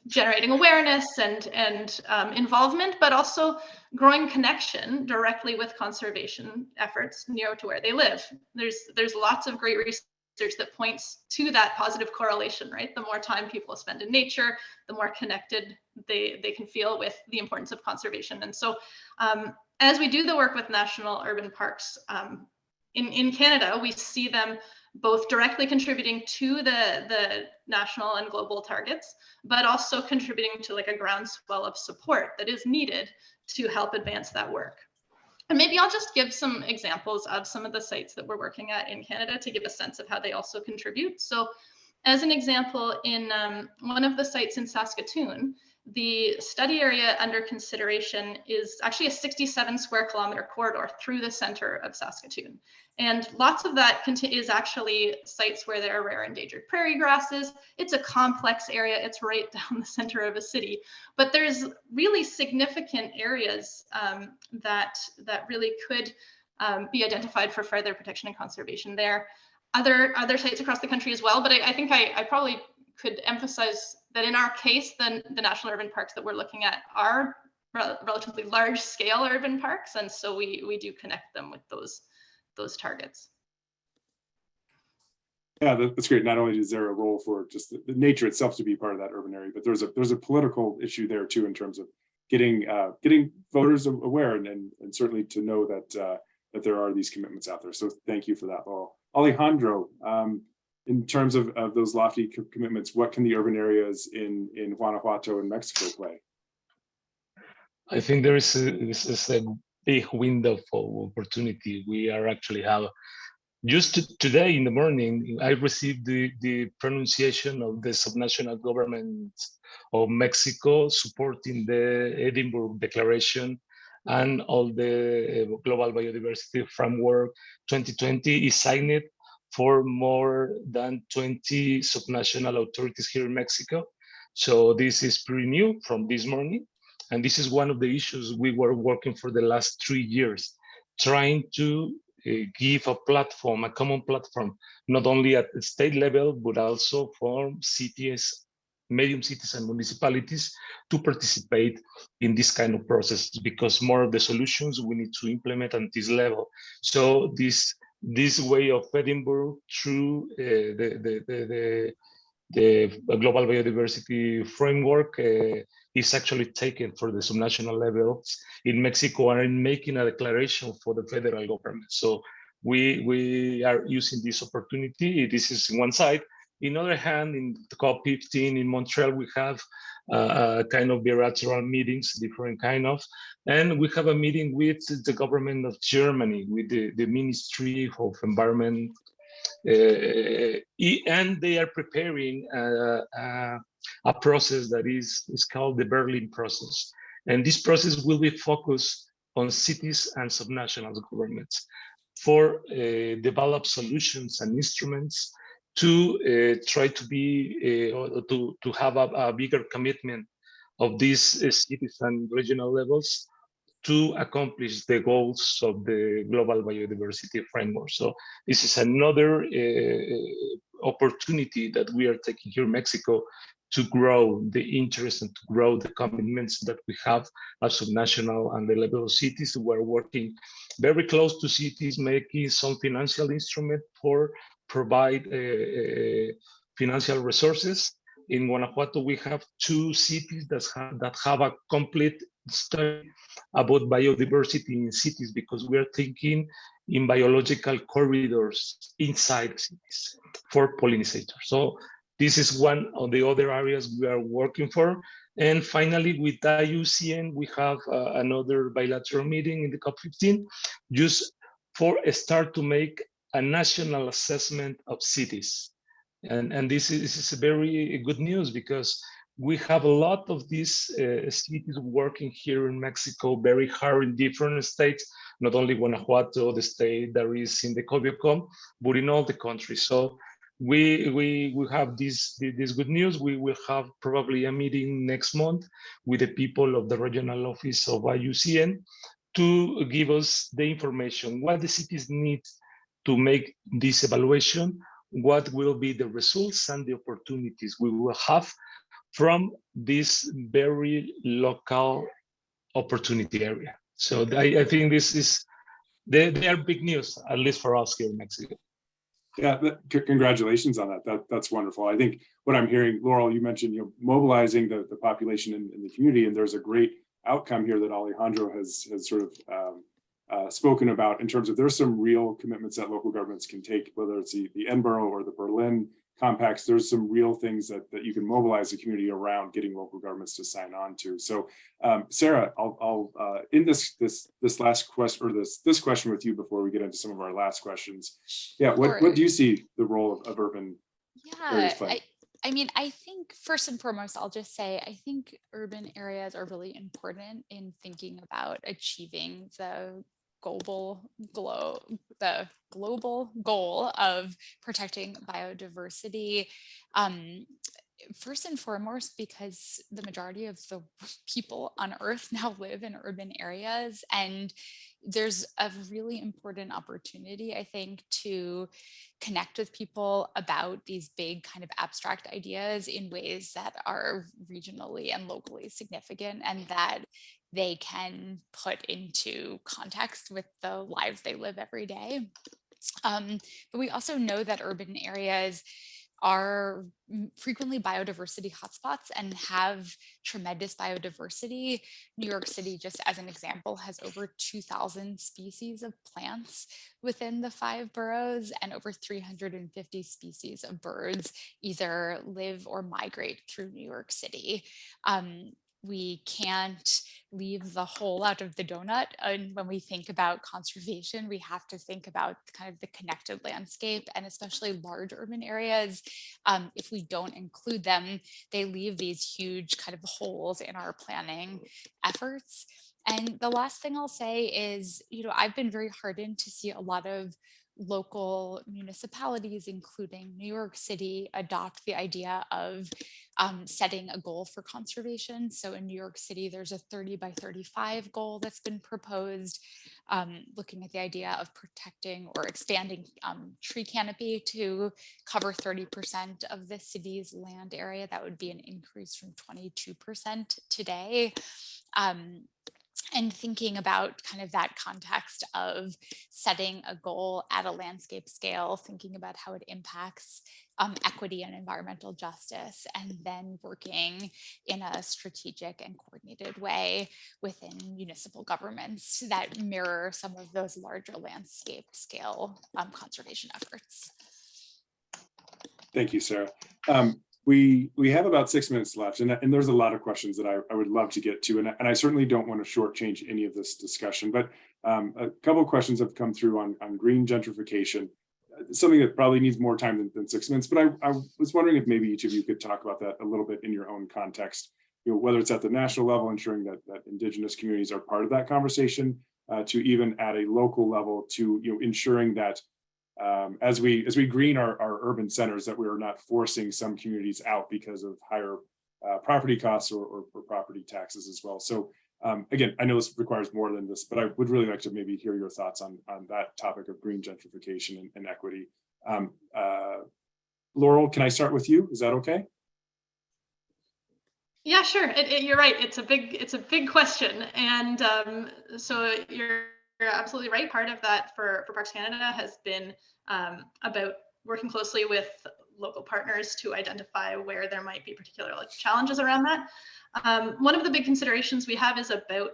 generating awareness and involvement, but also growing connection directly with conservation efforts near to where they live. There's lots of great research that points to that positive correlation, right? The more time people spend in nature, the more connected they can feel with the importance of conservation. And so as we do the work with national urban parks in Canada, we see them both directly contributing to the national and global targets, but also contributing to like a groundswell of support that is needed to help advance that work. And maybe I'll just give some examples of some of the sites that we're working at in Canada to give a sense of how they also contribute. So as an example, in one of the sites in Saskatoon, the study area under consideration is actually a 67 square kilometer corridor through the center of Saskatoon. And lots of that is actually sites where there are rare endangered prairie grasses. It's a complex area. It's right down the center of a city. But there's really significant areas that really could be identified for further protection and conservation there. Other sites across the country as well. But I think I probably could emphasize that in our case, then the national urban parks that we're looking at are relatively large scale urban parks. And so we do connect them with those targets. Yeah, that's great. Not only is there a role for just the nature itself to be part of that urban area, but there's a political issue there too, in terms of getting voters aware and certainly to know that there are these commitments out there. So thank you for that, Laurel. Alejandro, in terms of those lofty commitments, what can the urban areas in Guanajuato and Mexico play? I think there is a big window for opportunity. We are actually have, just today in the morning, I received the pronunciation of the subnational government of Mexico supporting the Edinburgh Declaration, and all the Global Biodiversity Framework 2020 is signed for more than 20 subnational authorities here in Mexico. So this is pretty new from this morning. And this is one of the issues we were working for the last 3 years, trying to give a platform, a common platform, not only at the state level, but also for cities medium cities and municipalities to participate in this kind of process, because more of the solutions we need to implement at this level. So this way of Edinburgh through the global biodiversity framework is actually taken for the subnational levels in Mexico and in making a declaration for the federal government. So we are using this opportunity. This is one side. In other hand, in the COP15 in Montreal, we have kind of bilateral meetings, different kind of, and we have a meeting with the government of Germany, with the Ministry of Environment, and they are preparing a process that is called the Berlin process. And this process will be focused on cities and subnational governments for develop solutions and instruments to try to be to have a bigger commitment of these cities and regional levels to accomplish the goals of the global biodiversity framework. So this is another opportunity that we are taking here in Mexico to grow the interest and to grow the commitments that we have at subnational and the level of cities. We're working very close to cities, making some financial instrument for provide financial resources. In Guanajuato, we have 2 cities that have a complete study about biodiversity in cities, because we are thinking in biological corridors inside cities for pollinators. So this is one of the other areas we are working for. And finally, with IUCN, we have another bilateral meeting in the COP15, just for a start to make a national assessment of cities. And this is a very good news, because we have a lot of these cities working here in Mexico very hard in different states, not only Guanajuato, the state that is in the COBIOCOM, but in all the country. So we have this good news. We will have probably a meeting next month with the people of the regional office of IUCN to give us the information, what the cities need to make this evaluation, what will be the results and the opportunities we will have from this very local opportunity area. So I think this is, they are big news, at least for us here in Mexico. Yeah, congratulations on that. That's wonderful. I think what I'm hearing, Laurel, you mentioned, mobilizing the population in the community, and there's a great outcome here that Alejandro has sort of spoken about, in terms of there's some real commitments that local governments can take, whether it's the Edinburgh or the Berlin compacts. There's some real things that you can mobilize the community around getting local governments to sign on to. So Sarah, I'll end this last question, or this question with you before we get into some of our last questions. Yeah, what do you see the role of urban areas playing? I mean, I think first and foremost, I'll just say, I think urban areas are really important in thinking about achieving the global goal of protecting biodiversity. First and foremost, because the majority of the people on Earth now live in urban areas, and there's a really important opportunity, I think, to connect with people about these big kind of abstract ideas in ways that are regionally and locally significant, and that they can put into context with the lives they live every day. But we also know that urban areas are frequently biodiversity hotspots and have tremendous biodiversity. New York City, just as an example, has over 2,000 species of plants within the 5 boroughs, and over 350 species of birds either live or migrate through New York City. We can't leave the hole out of the donut. And when we think about conservation, we have to think about kind of the connected landscape, and especially large urban areas. If we don't include them, they leave these huge kind of holes in our planning efforts. And the last thing I'll say is, I've been very heartened to see a lot of local municipalities, including New York City, adopt the idea of setting a goal for conservation. So in New York City, there's a 30 by 35 goal that's been proposed, looking at the idea of protecting or expanding tree canopy to cover 30% of the city's land area. That would be an increase from 22% today. And thinking about kind of that context of setting a goal at a landscape scale, thinking about how it impacts equity and environmental justice, and then working in a strategic and coordinated way within municipal governments that mirror some of those larger landscape scale conservation efforts. Thank you, Sarah. We have about 6 minutes left, and there's a lot of questions that I would love to get to, and I certainly don't want to shortchange any of this discussion, but a couple of questions have come through on green gentrification, something that probably needs more time than 6 minutes, but I was wondering if maybe each of you could talk about that a little bit in your own context, whether it's at the national level, ensuring that Indigenous communities are part of that conversation, to even at a local level, to ensuring that as we green our urban centers, that we are not forcing some communities out because of higher property costs or property taxes as well. So again, I know this requires more than this, but I would really like to maybe hear your thoughts on that topic of green gentrification and equity. Laurel, can I start with you? Is that okay? Yeah, sure. You're right. It's a big question, and so you're absolutely right. Part of that for Parks Canada has been about working closely with local partners to identify where there might be particular challenges around that. One of the big considerations we have is about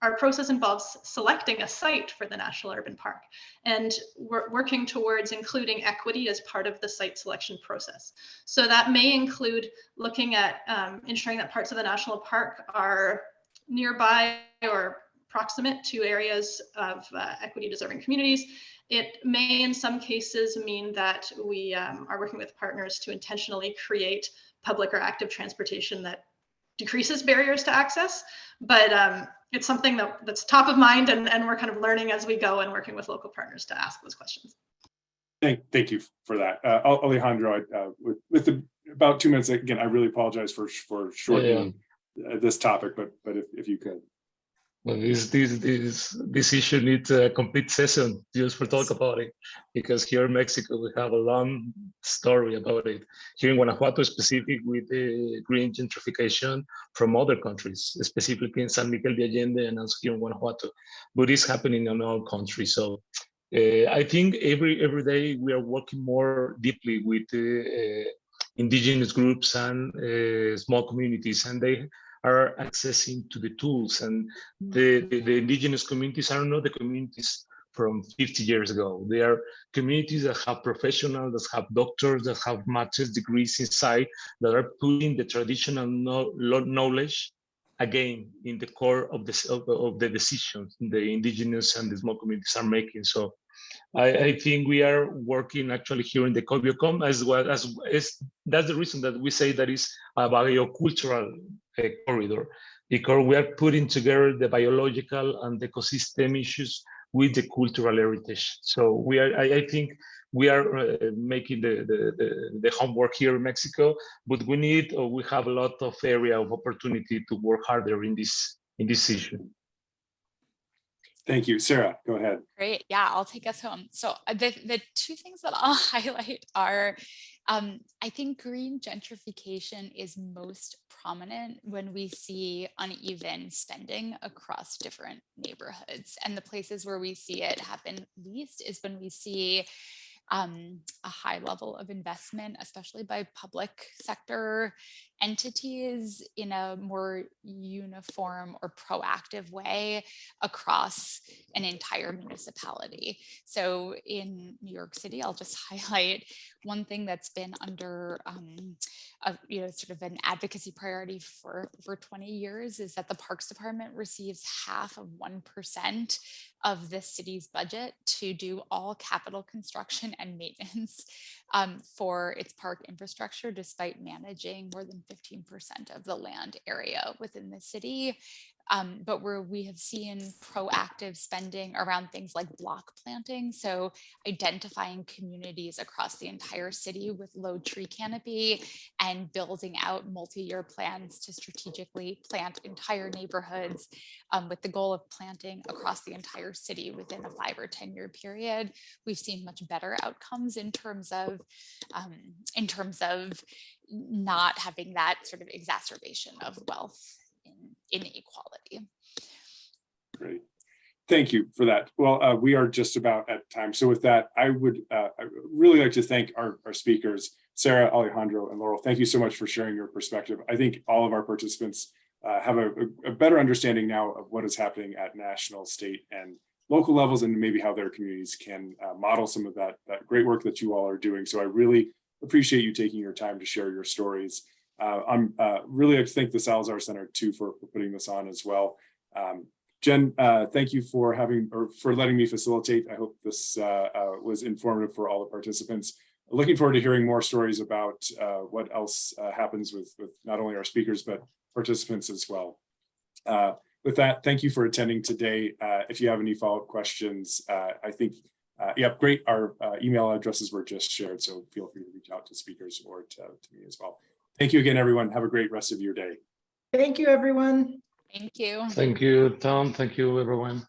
our process involves selecting a site for the National Urban Park, and we're working towards including equity as part of the site selection process. So that may include looking at ensuring that parts of the national park are nearby or proximate to areas of equity deserving communities. It may in some cases mean that we are working with partners to intentionally create public or active transportation that decreases barriers to access, but it's something that's top of mind, and we're kind of learning as we go and working with local partners to ask those questions. Thank you for that. Alejandro, with about 2 minutes, again, I really apologize for shortening this topic, but if you could. Well, this issue needs a complete session just for talk about it, because here in Mexico we have a long story about it. Here in Guanajuato, specific with the green gentrification from other countries, specifically in San Miguel de Allende and also here in Guanajuato, but it's happening in all countries. So I think every day we are working more deeply with indigenous groups and small communities, and they are accessing to the tools, and the indigenous communities are not the communities from 50 years ago. They are communities that have professionals, that have doctors, that have master's degrees inside, that are putting the traditional knowledge again in the core of the decisions the indigenous and the small communities are making. So I think we are working actually here in the COBIOCOM as well as that's the reason that we say that is a biocultural corridor, because we are putting together the biological and the ecosystem issues with the cultural heritage. So I think we are making the homework here in Mexico, but we have a lot of area of opportunity to work harder in this issue. Thank you. Sarah, go ahead. Great. Yeah, I'll take us home. So the two things that I'll highlight are, I think green gentrification is most prominent when we see uneven spending across different neighborhoods. And the places where we see it happen least is when we see a high level of investment, especially by public sector entities, in a more uniform or proactive way across an entire municipality. So in New York City, I'll just highlight one thing that's been under sort of an advocacy priority for 20 years is that the Parks Department receives 0.5% of the city's budget to do all capital construction and maintenance for its park infrastructure, despite managing more than 15% of the land area within the city. but where we have seen proactive spending around things like block planting. So identifying communities across the entire city with low tree canopy and building out multi-year plans to strategically plant entire neighborhoods with the goal of planting across the entire city within a 5 or 10 year period. We've seen much better outcomes in terms of not having that sort of exacerbation of wealth inequality. Great. Thank you for that. Well, we are just about at time. So with that, I would really like to thank our speakers, Sarah, Alejandro, and Laurel. Thank you so much for sharing your perspective. I think all of our participants have a better understanding now of what is happening at national, state, and local levels, and maybe how their communities can model some of that great work that you all are doing. So I really appreciate you taking your time to share your stories. I'm really like to thank the Salazar Center too for putting this on as well. Jen, thank you for letting me facilitate. I hope this was informative for all the participants. Looking forward to hearing more stories about what else happens with not only our speakers, but participants as well. With that, thank you for attending today. If you have any follow-up questions, I think, yep, great. Our email addresses were just shared, so feel free to reach out to speakers or to me as well. Thank you again, everyone. Have a great rest of your day. Thank you, everyone. Thank you. Thank you, Tom. Thank you, everyone.